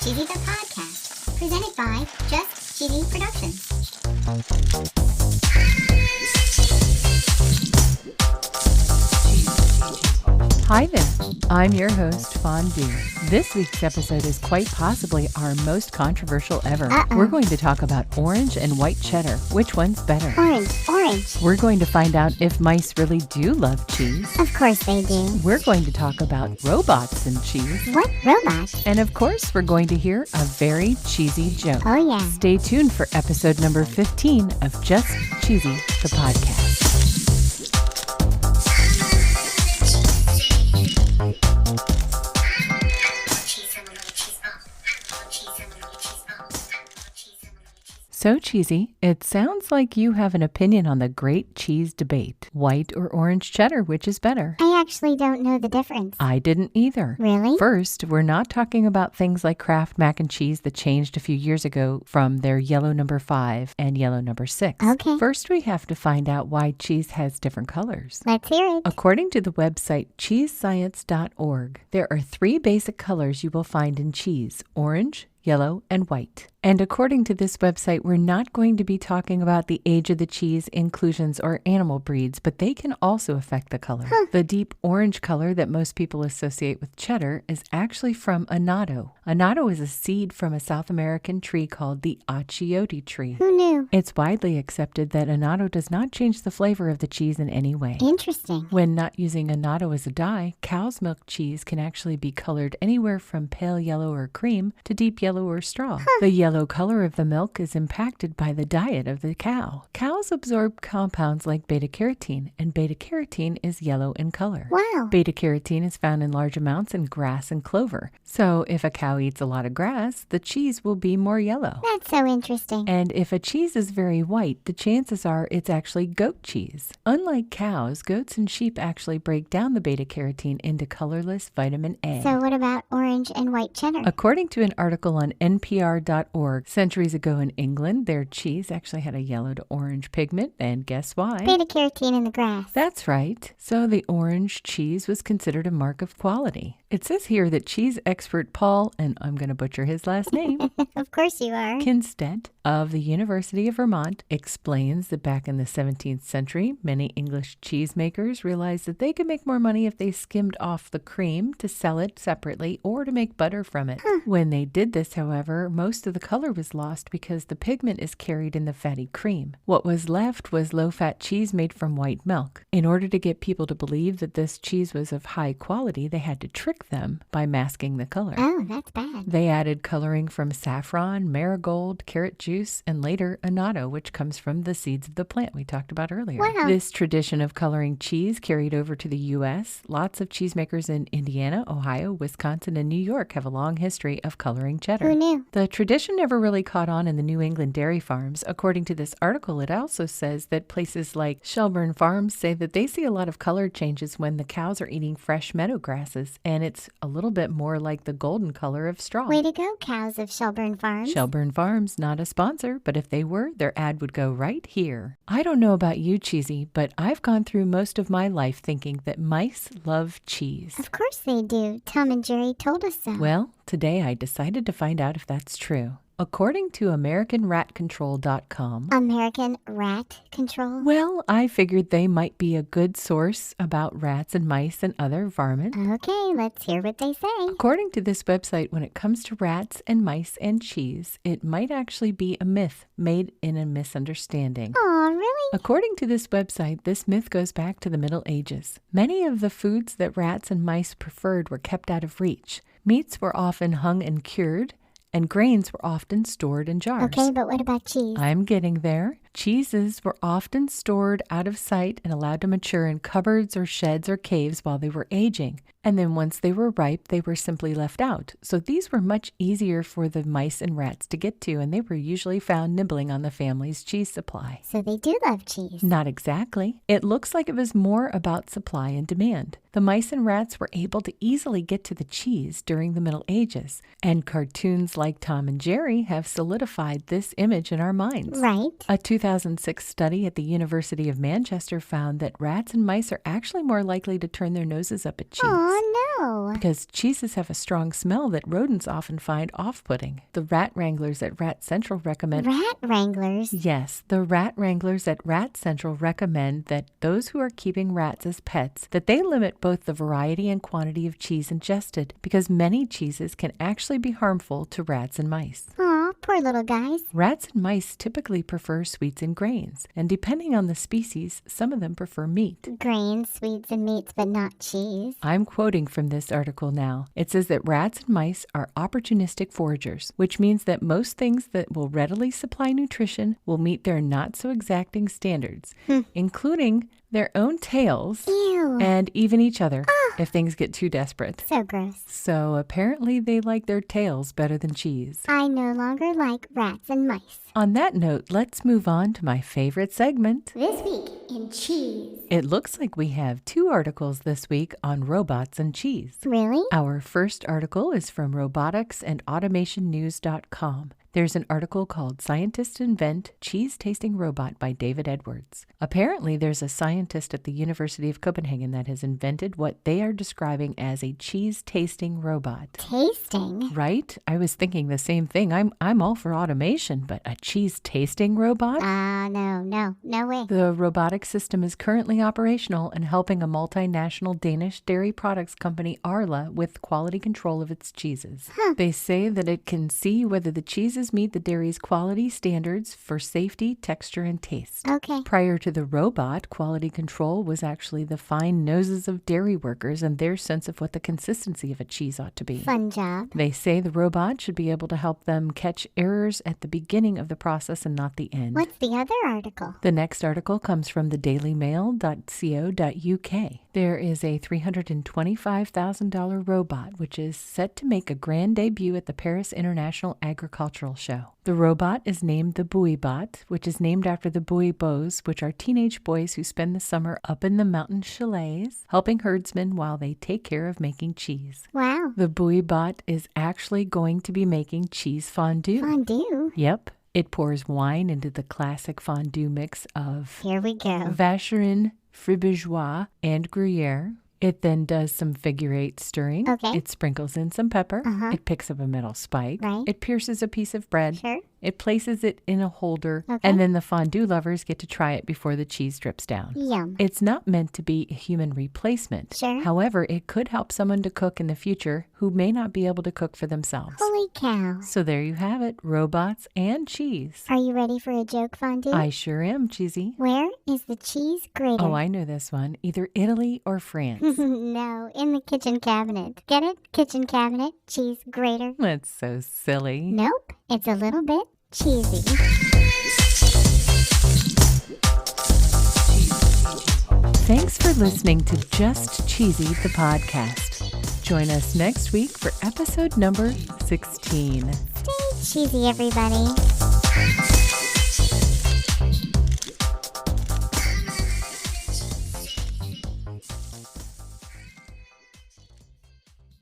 Cheesy the Podcast, presented by Just Cheesy Productions. Hi there, I'm your host, Fondue. This week's episode is quite possibly our most controversial ever. We're going to talk about orange and white cheddar. Which one's better? Orange. We're going to find out if mice really do love cheese. Of course they do. We're going to talk about robots and cheese. What robots? And of course, we're going to hear a very cheesy joke. Oh yeah. Stay tuned for episode number 15 of Just Cheesy, the podcast. So cheesy, it sounds like you have an opinion on the great cheese debate. White or orange cheddar, which is better? I actually don't know the difference. I didn't either. Really? First, we're not talking about things like Kraft mac and cheese that changed a few years ago from their yellow number 5 and yellow number 6. Okay. First, we have to find out why cheese has different colors. Let's hear it. According to the website cheesescience.org, there are 3 basic colors you will find in cheese: orange, yellow, and white. And according to this website, we're not going to be talking about the age of the cheese, inclusions, or animal breeds, but they can also affect the color. The deep orange color that most people associate with cheddar is actually from annatto. Annatto is a seed from a South American tree called the achiote tree. Who knew? It's widely accepted that annatto does not change the flavor of the cheese in any way. Interesting. When not using annatto as a dye, cow's milk cheese can actually be colored anywhere from pale yellow or cream to deep yellow or straw. The yellow color of the milk is impacted by the diet of the cow. Cows absorb compounds like beta-carotene, and beta-carotene is yellow in color. Wow. Beta-carotene is found in large amounts in grass and clover. So if a cow eats a lot of grass, the cheese will be more yellow. That's so interesting. And if a cheese is very white, the chances are it's actually goat cheese. Unlike cows, goats and sheep actually break down the beta-carotene into colorless vitamin A. So what about orange and white cheddar? According to an article on NPR.org, centuries ago in England, their cheese actually had a yellow to orange pigment, and guess why? Beta-carotene in the grass. That's right. So the orange cheese was considered a mark of quality. It says here that cheese expert Paul, and I'm going to butcher his last name, Of course you are. Kinstead of the University of Vermont, explains that back in the 17th century, many English cheesemakers realized that they could make more money if they skimmed off the cream to sell it separately or to make butter from it. When they did this, however, most of the color was lost because the pigment is carried in the fatty cream. What was left was low-fat cheese made from white milk. In order to get people to believe that this cheese was of high quality, they had to trick them by masking the color. Oh, that's bad. They added coloring from saffron, marigold, carrot juice, and later annatto, which comes from the seeds of the plant we talked about earlier. Wow. This tradition of coloring cheese carried over to the U.S. Lots of cheesemakers in Indiana, Ohio, Wisconsin, and New York have a long history of coloring cheddar. Who knew? The tradition never really caught on in the New England dairy farms. According to this article, it also says that places like Shelburne Farms say that they see a lot of color changes when the cows are eating fresh meadow grasses, and it's a little bit more like the golden color of straw. Way to go, cows of Shelburne Farms. Shelburne Farms, not a sponsor, but if they were, their ad would go right here. I don't know about you, Cheesy, but I've gone through most of my life thinking that mice love cheese. Of course they do. Tom and Jerry told us so. Well, today I decided to find out if that's true. According to AmericanRatControl.com, American Rat Control? well, I figured they might be a good source about rats and mice and other varmint. Okay, let's hear what they say. According to this website, when it comes to rats and mice and cheese, it might actually be a myth made in a misunderstanding. Aw, really? According to this website, this myth goes back to the Middle Ages. Many of the foods that rats and mice preferred were kept out of reach. Meats were often hung and cured, and grains were often stored in jars. Okay, but what about cheese? I'm getting there. Cheeses were often stored out of sight and allowed to mature in cupboards or sheds or caves while they were aging. And then once they were ripe, they were simply left out. So these were much easier for the mice and rats to get to, and they were usually found nibbling on the family's cheese supply. So they do love cheese. Not exactly. It looks like it was more about supply and demand. The mice and rats were able to easily get to the cheese during the Middle Ages, and cartoons like Tom and Jerry have solidified this image in our minds. Right. A 2000 2006 study at the University of Manchester found that rats and mice are actually more likely to turn their noses up at cheese. Oh, no. Because cheeses have a strong smell that rodents often find off-putting. The rat wranglers at Rat Central recommend... Rat wranglers? Yes, the rat wranglers at Rat Central recommend that those who are keeping rats as pets, that they limit both the variety and quantity of cheese ingested, because many cheeses can actually be harmful to rats and mice. Aw, poor little guys. Rats and mice typically prefer sweets and grains, and depending on the species, some of them prefer meat. Grains, sweets, and meats, but not cheese. I'm quoting from this article now. It says that rats and mice are opportunistic foragers, which means that most things that will readily supply nutrition will meet their not-so-exacting standards, including their own tails Ew. and even each other if things get too desperate. So gross. So apparently they like their tails better than cheese. I no longer like rats and mice. On that note, let's move on to my favorite segment. This week in cheese. It looks like we have 2 articles this week on robots and cheese. Really? Our first article is from roboticsandautomationnews.com. There's an article called Scientists Invent Cheese-Tasting Robot by David Edwards. Apparently, there's a scientist at the University of Copenhagen that has invented what they are describing as a cheese-tasting robot. Tasting? Right? I was thinking the same thing. I'm all for automation, but a cheese-tasting robot? No way. The robotic system is currently operational and helping a multinational Danish dairy products company, Arla, with quality control of its cheeses. They say that it can see whether the cheeses meet the dairy's quality standards for safety, texture, and taste. Okay. Prior to the robot, quality control was actually the fine noses of dairy workers and their sense of what the consistency of a cheese ought to be. Fun job. They say the robot should be able to help them catch errors at the beginning of the process and not the end. What's the other article? The next article comes from thedailymail.co.uk. There is a $325,000 robot which is set to make a grand debut at the Paris International Agricultural Show. The robot is named the Buoybot, which is named after the Buoy Bows, which are teenage boys who spend the summer up in the mountain chalets, helping herdsmen while they take care of making cheese. Wow. The Buoybot is actually going to be making cheese fondue. Fondue? Yep. It pours wine into the classic fondue mix of Here we go. Vacherin, Fribourgeois, and Gruyere. It then does some figure-8 stirring. Okay. It sprinkles in some pepper. It picks up a metal spike. Right. It pierces a piece of bread. Sure. It places it in a holder. Okay. And then the fondue lovers get to try it before the cheese drips down. Yum. It's not meant to be a human replacement. Sure. However, it could help someone to cook in the future who may not be able to cook for themselves. Holy cow. So there you have it, robots and cheese. Are you ready for a joke, Fondue? I sure am, Cheesy. Where is the cheese grater? Oh, I know this one. Either Italy or France. No, in the kitchen cabinet. Get it? Kitchen cabinet, cheese grater. That's so silly. Nope, it's a little bit cheesy. Thanks for listening to Just Cheesy, the podcast. Join us next week for episode number 16. Stay cheesy, everybody.